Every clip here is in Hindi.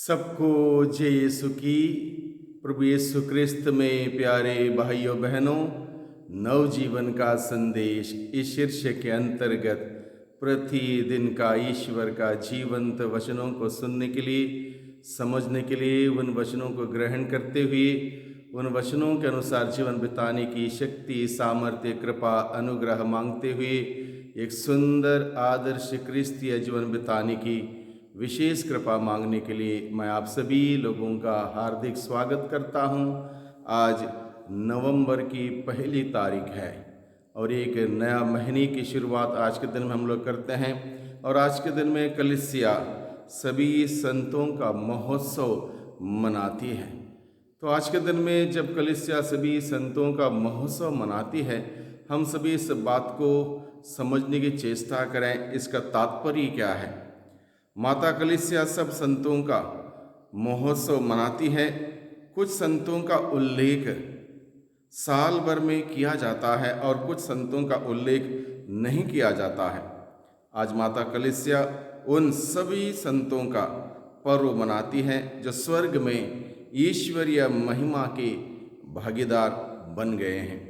सबको जय यीशु की। प्रभु यीशु क्रिस्त में प्यारे भाइयों बहनों, नवजीवन का संदेश इस शीर्षक के अंतर्गत प्रतिदिन का ईश्वर का जीवंत वचनों को सुनने के लिए, समझने के लिए, उन वचनों को ग्रहण करते हुए उन वचनों के अनुसार जीवन बिताने की शक्ति, सामर्थ्य, कृपा, अनुग्रह मांगते हुए एक सुंदर आदर्श क्रिस्तीय जीवन बिताने की विशेष कृपा मांगने के लिए मैं आप सभी लोगों का हार्दिक स्वागत करता हूं। आज नवंबर की पहली तारीख है और एक नया महीने की शुरुआत आज के दिन में हम लोग करते हैं। और आज के दिन में कलीसिया सभी संतों का महोत्सव मनाती है। तो आज के दिन में जब कलीसिया सभी संतों का महोत्सव मनाती है, हम सभी इस बात को समझने की चेष्टा करें, इसका तात्पर्य क्या है। माता कलीसिया सब संतों का महोत्सव मनाती है। कुछ संतों का उल्लेख साल भर में किया जाता है और कुछ संतों का उल्लेख नहीं किया जाता है। आज माता कलीसिया उन सभी संतों का पर्व मनाती है जो स्वर्ग में ईश्वरीय महिमा के भागीदार बन गए हैं।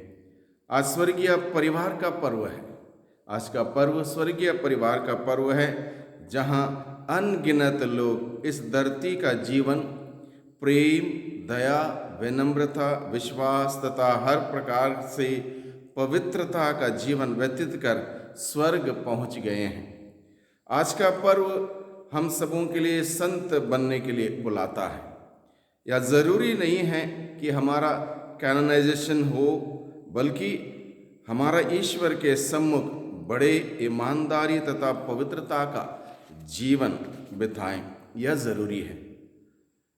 आज स्वर्गीय परिवार का पर्व है। आज का पर्व स्वर्गीय परिवार का पर्व है, जहाँ अनगिनत लोग इस धरती का जीवन प्रेम, दया, विनम्रता, विश्वास तथा हर प्रकार से पवित्रता का जीवन व्यतीत कर स्वर्ग पहुंच गए हैं। आज का पर्व हम सबों के लिए संत बनने के लिए बुलाता है। यह ज़रूरी नहीं है कि हमारा कैनोनाइजेशन हो, बल्कि हमारा ईश्वर के सम्मुख बड़े ईमानदारी तथा पवित्रता का जीवन बिताएं, यह ज़रूरी है।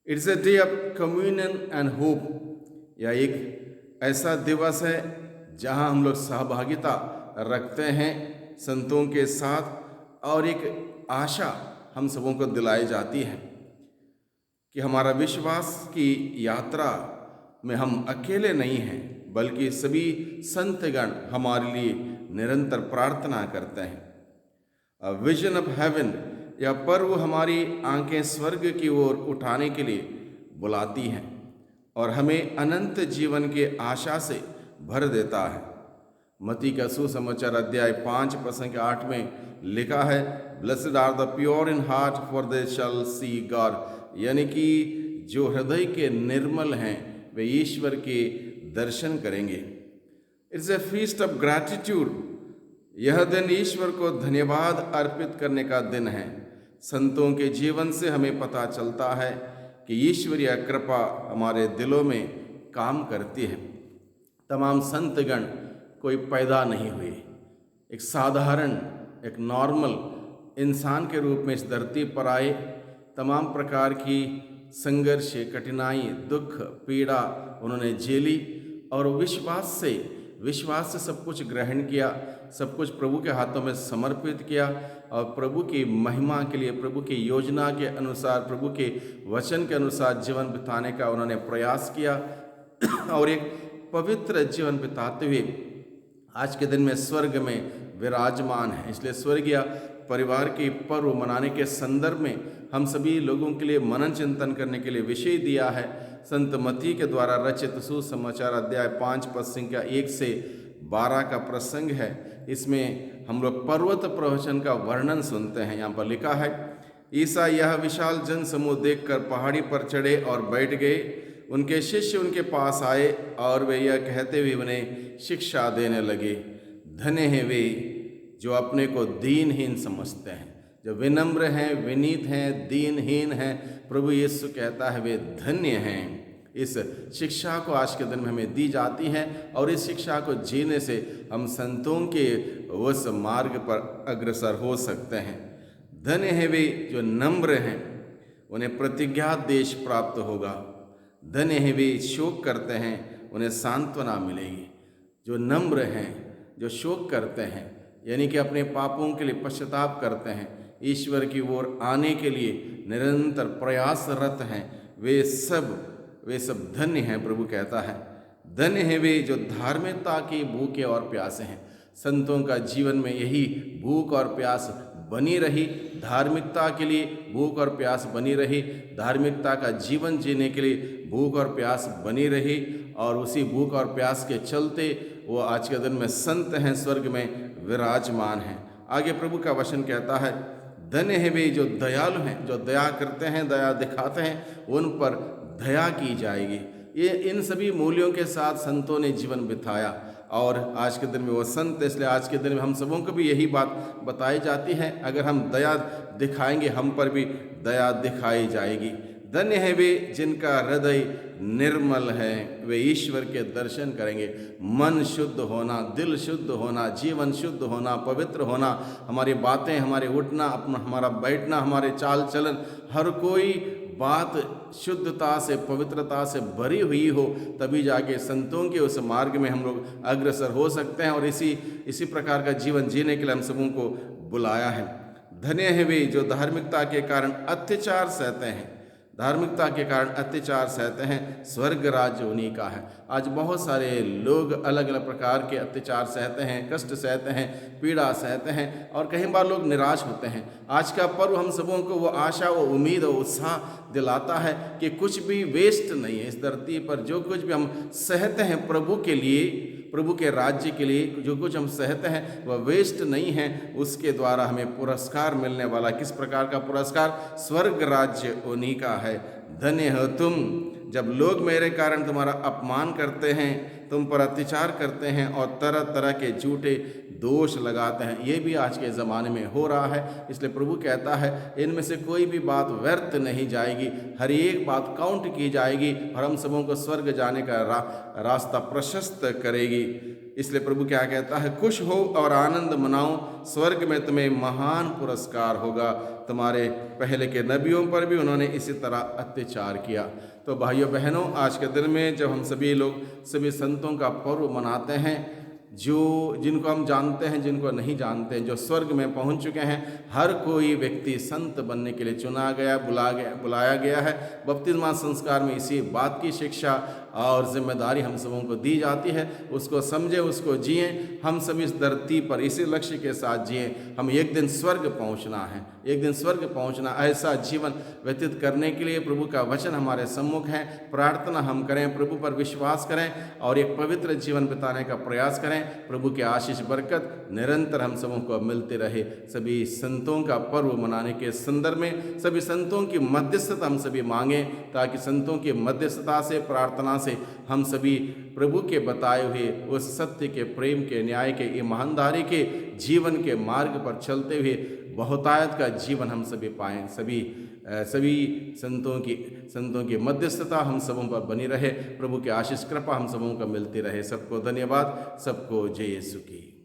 It's a day of communion and hope. यह एक ऐसा दिवस है जहां हम लोग सहभागिता रखते हैं संतों के साथ, और एक आशा हम सबों को दिलाई जाती है कि हमारा विश्वास की यात्रा में हम अकेले नहीं हैं, बल्कि सभी संतगण हमारे लिए निरंतर प्रार्थना करते हैं। अ विजन ऑफ हेवन, यह पर्व हमारी आंखें स्वर्ग की ओर उठाने के लिए बुलाती हैं और हमें अनंत जीवन के आशा से भर देता है। मत्ती का सुसमाचार अध्याय 5 पद 8 में लिखा है, blessed are the pure in heart for they shall see God. यानी कि जो हृदय के निर्मल हैं वे ईश्वर के दर्शन करेंगे। It's a feast of gratitude. यह दिन ईश्वर को धन्यवाद अर्पित करने का दिन है। संतों के जीवन से हमें पता चलता है कि ईश्वरीय कृपा हमारे दिलों में काम करती है। तमाम संतगण कोई पैदा नहीं हुए, एक साधारण, एक नॉर्मल इंसान के रूप में इस धरती पर आए। तमाम प्रकार की संघर्ष, कठिनाई, दुख, पीड़ा उन्होंने झेली और विश्वास से सब कुछ ग्रहण किया, सब कुछ प्रभु के हाथों में समर्पित किया और प्रभु की महिमा के लिए, प्रभु की योजना के अनुसार, प्रभु के वचन के अनुसार जीवन बिताने का उन्होंने प्रयास किया और एक पवित्र जीवन बिताते हुए आज के दिन में स्वर्ग में विराजमान है। इसलिए स्वर्गीय परिवार के पर्व मनाने के संदर्भ में हम सभी लोगों के लिए मनन चिंतन करने के लिए विषय दिया है संत मत्ती के द्वारा रचित सुसमाचार अध्याय 5 पद 1 से 12 का प्रसंग है। इसमें हम लोग पर्वत प्रवचन का वर्णन सुनते हैं। यहाँ पर लिखा है, ईसा यह विशाल जन समूह देखकर पहाड़ी पर चढ़े और बैठ गए। उनके शिष्य उनके पास आए और वे यह कहते हुए उन्हें शिक्षा देने लगे, धन्य हैं वे जो अपने को दीनहीन समझते हैं, जो विनम्र हैं, विनीत हैं, दीनहीन हैं। प्रभु यीशु कहता है वे धन्य हैं। इस शिक्षा को आज के दिन में हमें दी जाती है और इस शिक्षा को जीने से हम संतों के उस मार्ग पर अग्रसर हो सकते हैं। धन्य हैं वे जो नम्र हैं, उन्हें प्रतिज्ञात देश प्राप्त होगा। धन्य हैं वे शोक करते हैं, उन्हें सांत्वना मिलेगी। जो नम्र हैं, जो शोक करते हैं, यानी कि अपने पापों के लिए पश्चाताप करते हैं, ईश्वर की ओर आने के लिए निरंतर प्रयासरत हैं, वे सब धन्य हैं। प्रभु कहता है, धन्य हैं वे जो धार्मिकता की भूखे और प्यासे हैं। संतों का जीवन में यही भूख और प्यास बनी रही, धार्मिकता के लिए भूख और प्यास बनी रही, धार्मिकता का जीवन जीने के लिए भूख और प्यास बनी रही, और उसी भूख और प्यास के चलते वो आज के दिन में संत हैं, स्वर्ग में विराजमान हैं। आगे प्रभु का वचन कहता है, धन्य है वे जो दयालु हैं, जो दया करते हैं, दया दिखाते हैं, उन पर दया की जाएगी। ये इन सभी मूल्यों के साथ संतों ने जीवन बिताया, और आज के दिन में वो संत, इसलिए आज के दिन में हम सबों को भी यही बात बताई जाती है, अगर हम दया दिखाएंगे हम पर भी दया दिखाई जाएगी। धन्य है वे जिनका हृदय निर्मल है, वे ईश्वर के दर्शन करेंगे। मन शुद्ध होना, दिल शुद्ध होना, जीवन शुद्ध होना, पवित्र होना, हमारी बातें, हमारे उठना, हमारा बैठना, हमारे चाल चलन, हर कोई बात शुद्धता से, पवित्रता से भरी हुई हो, तभी जाके संतों के उस मार्ग में हम लोग अग्रसर हो सकते हैं, और इसी प्रकार का जीवन जीने के लिए हम सबों को बुलाया है। धन्य है वे जो धार्मिकता के कारण अत्याचार सहते हैं, धार्मिकता के कारण अत्याचार सहते हैं, स्वर्ग राज्य उन्हीं का है। आज बहुत सारे लोग अलग अलग प्रकार के अत्याचार सहते हैं, कष्ट सहते हैं, पीड़ा सहते हैं, और कई बार लोग निराश होते हैं। आज का पर्व हम सबों को वो आशा, वो उम्मीद और उत्साह दिलाता है कि कुछ भी वेस्ट नहीं है इस धरती पर। जो कुछ भी हम सहते हैं प्रभु के लिए, प्रभु के राज्य के लिए, जो कुछ हम सहते हैं वह वेस्ट नहीं है, उसके द्वारा हमें पुरस्कार मिलने वाला। किस प्रकार का पुरस्कार? स्वर्ग राज्य उन्हीं का है। धन्य हो तुम जब लोग मेरे कारण तुम्हारा अपमान करते हैं, तुम पर अत्याचार करते हैं और तरह तरह के झूठे दोष लगाते हैं। ये भी आज के ज़माने में हो रहा है, इसलिए प्रभु कहता है इनमें से कोई भी बात व्यर्थ नहीं जाएगी, हर एक बात काउंट की जाएगी, और हम सबों को स्वर्ग जाने का रास्ता प्रशस्त करेगी। इसलिए प्रभु क्या कहता है, खुश हो और आनंद मनाओ, स्वर्ग में तुम्हें महान पुरस्कार होगा। तुम्हारे पहले के नबियों पर भी उन्होंने इसी तरह अत्याचार किया। तो भाइयों बहनों, आज के दिन में जब हम सभी लोग सभी संतों का पर्व मनाते हैं, जिनको हम जानते हैं, जिनको नहीं जानते हैं, जो स्वर्ग में पहुंच चुके हैं, हर कोई व्यक्ति संत बनने के लिए चुना गया, बुलाया गया है। बपतिस्मा संस्कार में इसी बात की शिक्षा और जिम्मेदारी हम सबों को दी जाती है। उसको समझें, उसको जिएं। हम सभी इस धरती पर इसी लक्ष्य के साथ जिएं। हम एक दिन स्वर्ग पहुंचना है, एक दिन स्वर्ग पहुंचना। ऐसा जीवन व्यतीत करने के लिए प्रभु का वचन हमारे सम्मुख है। प्रार्थना हम करें, प्रभु पर विश्वास करें और एक पवित्र जीवन बिताने का प्रयास करें। प्रभु के आशीष बरकत निरंतर हम सबों को मिलते रहे। सभी संतों का पर्व मनाने के संदर्भ में सभी संतों की मध्यस्थता हम सभी मांगें, ताकि संतों की मध्यस्थता से, प्रार्थना से हम सभी प्रभु के बताए हुए उस सत्य के, प्रेम के, न्याय के, ईमानदारी के जीवन के मार्ग पर चलते हुए बहुतायत का जीवन हम सभी पाएं। सभी संतों की मध्यस्थता हम सबों पर बनी रहे। प्रभु की आशीष कृपा हम सबों को मिलती रहे। सबको धन्यवाद, सबको जय यीशु की।